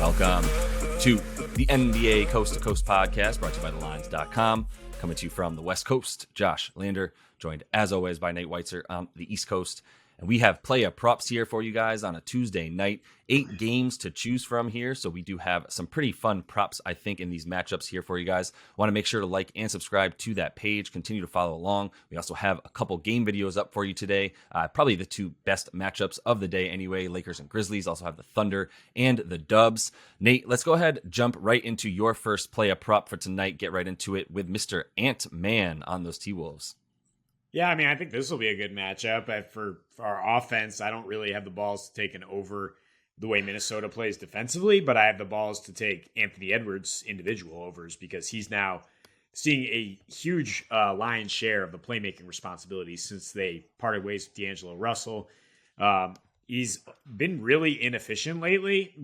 Welcome to the NBA Coast to Coast podcast brought to you by thelines.com. Coming to you from the West Coast, Josh Lander, joined as always by Nate Weitzer on the East Coast. And we have playa props here for you guys on a Tuesday night. 8 games to choose from here. So we do have some pretty fun props, I think, in these matchups here for you guys. Want to make sure to like and subscribe to that page. Continue to follow along. We also have a couple game videos up for you today. Probably the 2 best matchups of the day anyway. Lakers and Grizzlies. Also have the Thunder and the Dubs. Nate, let's go ahead, jump right into your first playa prop for tonight. Get right into it with Mr. Ant-Man on those T-Wolves. Yeah, I mean, I think this will be a good matchup. For our offense, I don't really have the balls to take an over the way Minnesota plays defensively, but I have the balls to take Anthony Edwards' individual overs because he's now seeing a huge lion's share of the playmaking responsibilities since they parted ways with D'Angelo Russell. He's been really inefficient lately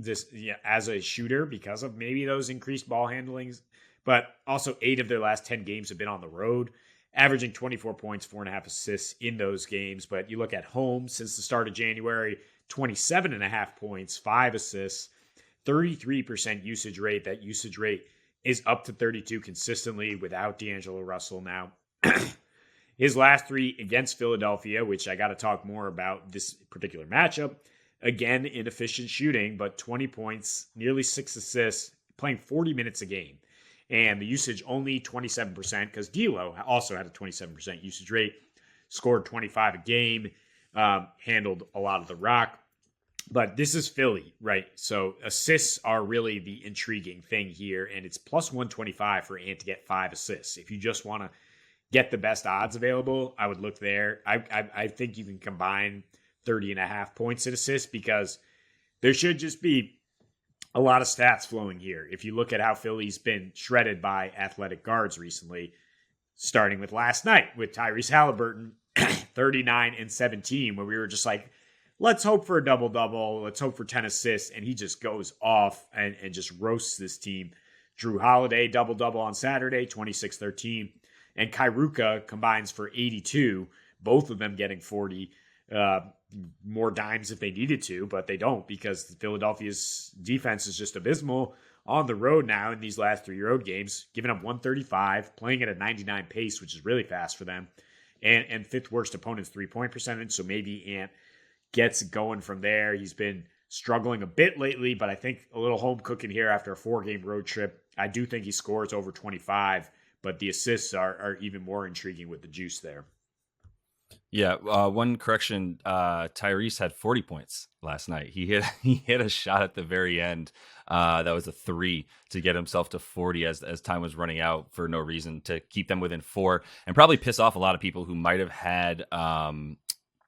as a shooter because of maybe those increased ball handlings, but also 8 of their last 10 games have been on the road, averaging 24 points, 4.5 assists in those games. But you look at home since the start of January, 27.5 points, 5 assists, 33% usage rate. That usage rate is up to 32 consistently without D'Angelo Russell now. His last 3 against Philadelphia, which I got to talk more about this particular matchup. Again, inefficient shooting, but 20 points, nearly 6 assists, playing 40 minutes a game. And the usage only 27% because D'Lo also had a 27% usage rate, scored 25 a game, handled a lot of the rock. But this is Philly, right? So assists are really the intriguing thing here, and it's plus 125 for Ant to get 5 assists. If you just want to get the best odds available, I would look there. I think you can combine 30.5 points at assists because there should just be a lot of stats flowing here. If you look at how Philly's been shredded by athletic guards recently, starting with last night with Tyrese Halliburton, 39 and 17, where we were just like, let's hope for a double-double. Let's hope for 10 assists. And he just goes off and just roasts this team. Drew Holiday, double-double on Saturday, 26-13. And Kairuka combines for 82, both of them getting 40. More dimes if they needed to, but they don't because Philadelphia's defense is just abysmal on the road now in these last 3 road games, giving up 135, playing at a 99 pace, which is really fast for them, and 5th worst opponent's 3-point percentage. So maybe Ant gets going from there. He's been struggling a bit lately, but I think a little home cooking here after a 4-game road trip. I do think he scores over 25, but the assists are even more intriguing with the juice there. Yeah, one correction. Tyrese had 40 points last night. He hit a shot at the very end. That was a 3 to get himself to 40 as time was running out for no reason to keep them within 4 and probably piss off a lot of people who might have had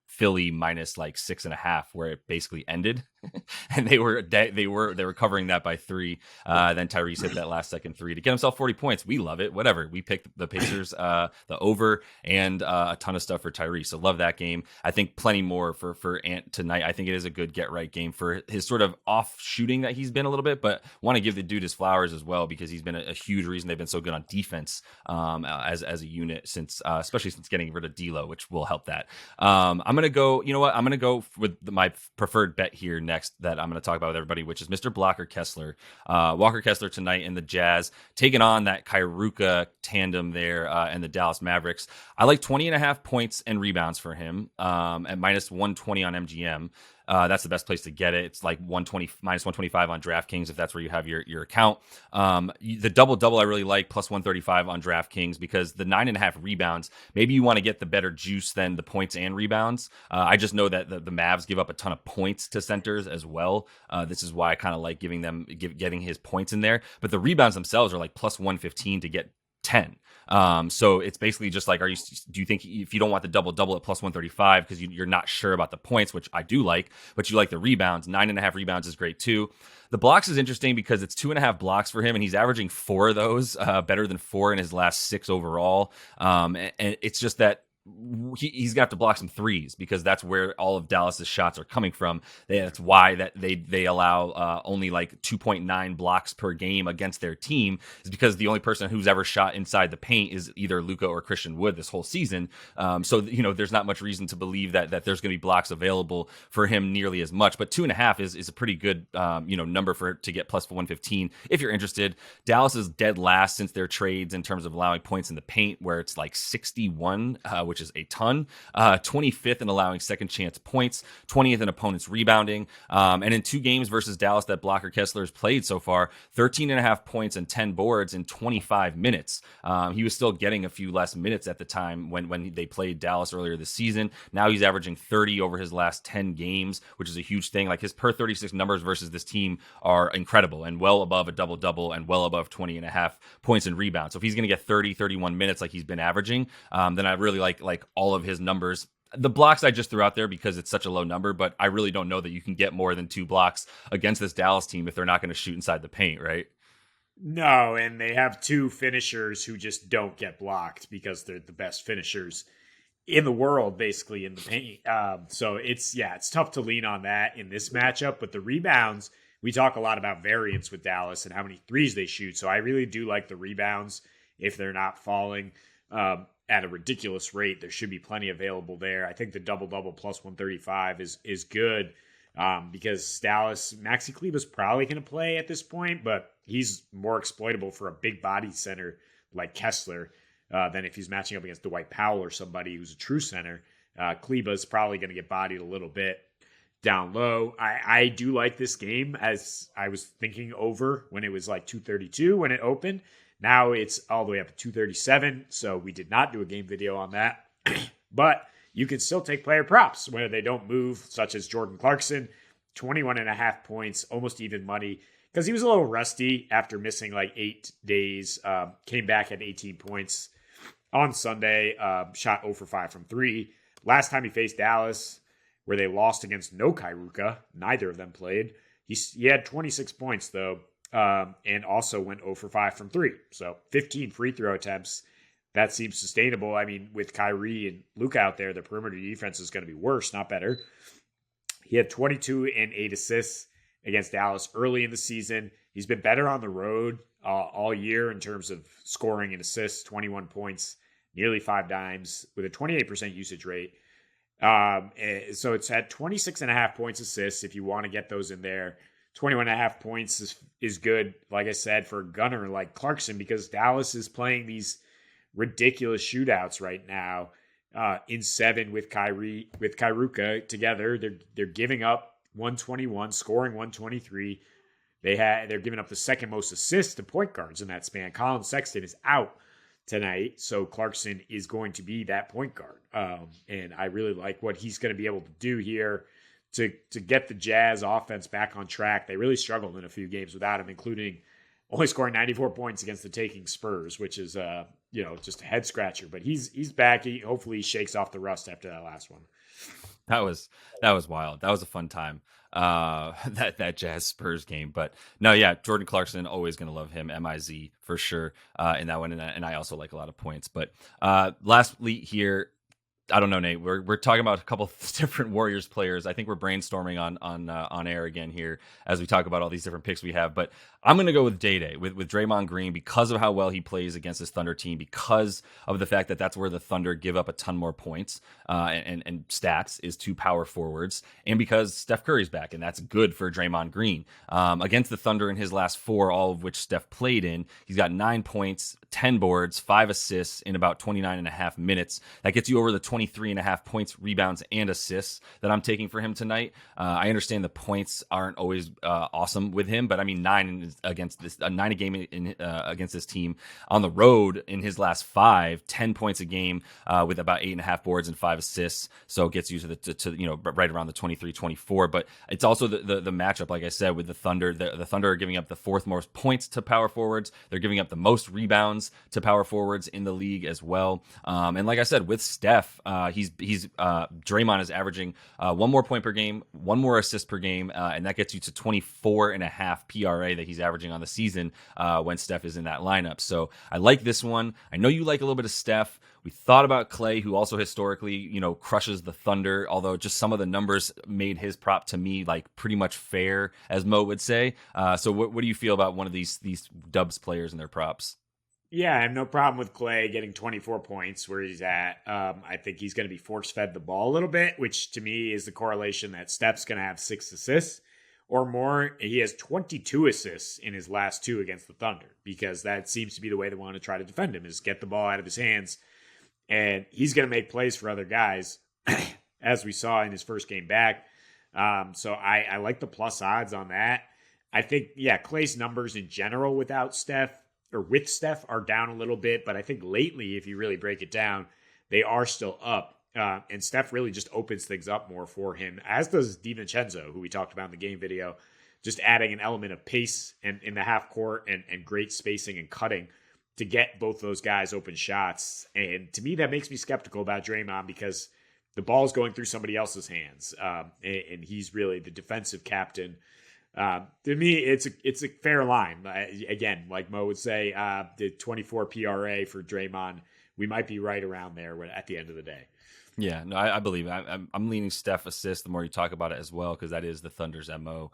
Philly minus like 6.5 where it basically ended. And they were covering that by 3. Then Tyrese hit that last second 3 to get himself 40 points. We love it. Whatever. We picked the Pacers, the over, and a ton of stuff for Tyrese. So love that game. I think plenty more for Ant tonight. I think it is a good get right game for his sort of off shooting that he's been a little bit, but want to give the dude his flowers as well because he's been a huge reason they've been so good on defense as a unit since especially since getting rid of D'Lo, which will help that. I'm gonna go. You know what? I'm gonna go with my preferred bet here next that I'm going to talk about with everybody, which is Mr. Blocker Kessler. Walker Kessler tonight in the Jazz, taking on that Kairuka tandem there and the Dallas Mavericks. I like 20.5 points and rebounds for him at minus 120 on MGM. That's the best place to get it. It's like minus 125 on DraftKings if that's where you have your account. The double-double I really like, plus 135 on DraftKings because the 9.5 rebounds, maybe you want to get the better juice than the points and rebounds. I just know that the Mavs give up a ton of points to centers as well. This is why I kind of like getting his points in there. But the rebounds themselves are like plus 115 to get 10. So it's basically just like, do you think if you don't want the double at plus 135 because you're not sure about the points, which I do like, but you like the rebounds, 9.5 rebounds is great too. The blocks is interesting because it's 2.5 blocks for him, and he's averaging 4 of those, better than 4 in his last 6 overall. And it's just that he's got to block some threes because that's where all of Dallas's shots are coming from. That's why that they allow only like 2.9 blocks per game against their team, is because the only person who's ever shot inside the paint is either Luka or Christian Wood this whole season. So there's not much reason to believe that there's going to be blocks available for him nearly as much. But 2.5 is a pretty good number for to get plus 115 if you're interested. Dallas is dead last since their trades in terms of allowing points in the paint, where it's like 61, which is a ton. 25th in allowing second chance points, 20th in opponents rebounding. And in 2 games versus Dallas that Blocker Kessler has played so far, 13.5 points and 10 boards in 25 minutes. He was still getting a few less minutes at the time when they played Dallas earlier this season. Now he's averaging 30 over his last 10 games, which is a huge thing. Like his per 36 numbers versus this team are incredible and well above a double-double and well above 20.5 points and rebounds. So if he's going to get 30, 31 minutes like he's been averaging, then I really like all of his numbers. The blocks I just threw out there because it's such a low number, but I really don't know that you can get more than 2 blocks against this Dallas team if they're not going to shoot inside the paint, right? No, and they have 2 finishers who just don't get blocked because they're the best finishers in the world, basically, in the paint. So it's tough to lean on that in this matchup. But the rebounds, we talk a lot about variance with Dallas and how many threes they shoot. So I really do like the rebounds if they're not falling at a ridiculous rate. There should be plenty available there. I think the double-double plus 135 is good because Dallas, Maxi Kleber's probably going to play at this point, but he's more exploitable for a big body center like Kessler than if he's matching up against Dwight Powell or somebody who's a true center. Kleber's probably going to get bodied a little bit down low. I do like this game, as I was thinking over when it was like 232 when it opened. Now it's all the way up to 237, so we did not do a game video on that. But you can still take player props where they don't move, such as Jordan Clarkson, 21.5 points, almost even money, because he was a little rusty after missing like 8 days. Came back at 18 points on Sunday, shot 0 for 5 from 3. Last time he faced Dallas, where they lost against no Kairuka, neither of them played. He had 26 points, though, and also went 0 for 5 from 3. So 15 free throw attempts. That seems sustainable. I mean, with Kyrie and Luka out there, the perimeter defense is going to be worse, not better. He had 22 and 8 assists against Dallas early in the season. He's been better on the road all year in terms of scoring and assists, 21 points, nearly 5 dimes with a 28% usage rate. So it's at 26.5 points assists if you want to get those in there. 21.5 points is good, like I said, for a gunner like Clarkson, because Dallas is playing these ridiculous shootouts right now in 7 with Kairuka together. They're giving up 121, scoring 123. They're giving up the second most assists to point guards in that span. Colin Sexton is out tonight, so Clarkson is going to be that point guard. And I really like what he's going to be able to do here to get the Jazz offense back on track. They really struggled in a few games without him, including only scoring 94 points against the taking Spurs, which is just a head scratcher. But he's back. Hopefully he shakes off the rust after that last one. That was wild. That was a fun time. That Jazz Spurs game. But no, yeah, Jordan Clarkson, always gonna love him. MIZ for sure in that one, and I also like a lot of points. But lastly here, I don't know, Nate. We're talking about a couple of different Warriors players. I think we're brainstorming on air again here as we talk about all these different picks we have. But I'm going to go with Day with Draymond Green because of how well he plays against this Thunder team, because of the fact that that's where the Thunder give up a ton more points and stats is to power forwards, and because Steph Curry's back, and that's good for Draymond Green. Against the Thunder in his last 4, all of which Steph played in, he's got 9 points, 10 boards, 5 assists in about 29.5 minutes. That gets you over the 23.5 points, rebounds, and assists that I'm taking for him tonight. I understand the points aren't always awesome with him, but I mean 9 against this 9 a game against this team on the road in his last 5, 10 points a game with about 8.5 boards and 5 assists. So it gets you to right around the 23-24. But it's also the matchup, like I said, with the Thunder. The Thunder are giving up the 4th most points to power forwards. They're giving up the most rebounds rebounds to power forwards in the league as well. And like I said, with Steph, Draymond is averaging 1 more point per game, 1 more assist per game, and that gets you to 24.5 PRA that he's averaging on the season when Steph is in that lineup. So I like this one. I know you like a little bit of Steph. We thought about Clay, who also historically, crushes the Thunder, although just some of the numbers made his prop to me like pretty much fair, as Mo would say. So what do you feel about one of these Dubs players and their props? Yeah, I have no problem with Clay getting 24 points where he's at. I think he's going to be force fed the ball a little bit, which to me is the correlation that Steph's going to have 6 assists or more. He has 22 assists in his last 2 against the Thunder, because that seems to be the way they want to try to defend him, is get the ball out of his hands. And he's going to make plays for other guys, as we saw in his first game back. So I like the plus odds on that. I think, Clay's numbers in general without Steph or with Steph are down a little bit. But I think lately, if you really break it down, they are still up. And Steph really just opens things up more for him, as does DiVincenzo, who we talked about in the game video, just adding an element of pace and in the half court and great spacing and cutting to get both those guys open shots. And to me, that makes me skeptical about Draymond, because the ball's going through somebody else's hands. And he's really the defensive captain. To me, it's a fair line. Again, like Mo would say, the 24 PRA for Draymond, we might be right around there at the end of the day. Yeah, no, I believe it. I'm leaning Steph assist the more you talk about it as well, because that is the Thunder's MO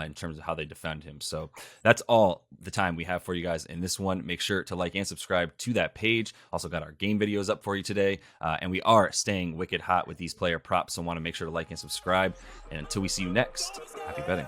in terms of how they defend him. So that's all the time we have for you guys in this one. Make sure to like and subscribe to that page. Also got our game videos up for you today. And we are staying wicked hot with these player props, so want to make sure to like and subscribe. And until we see you next, happy betting.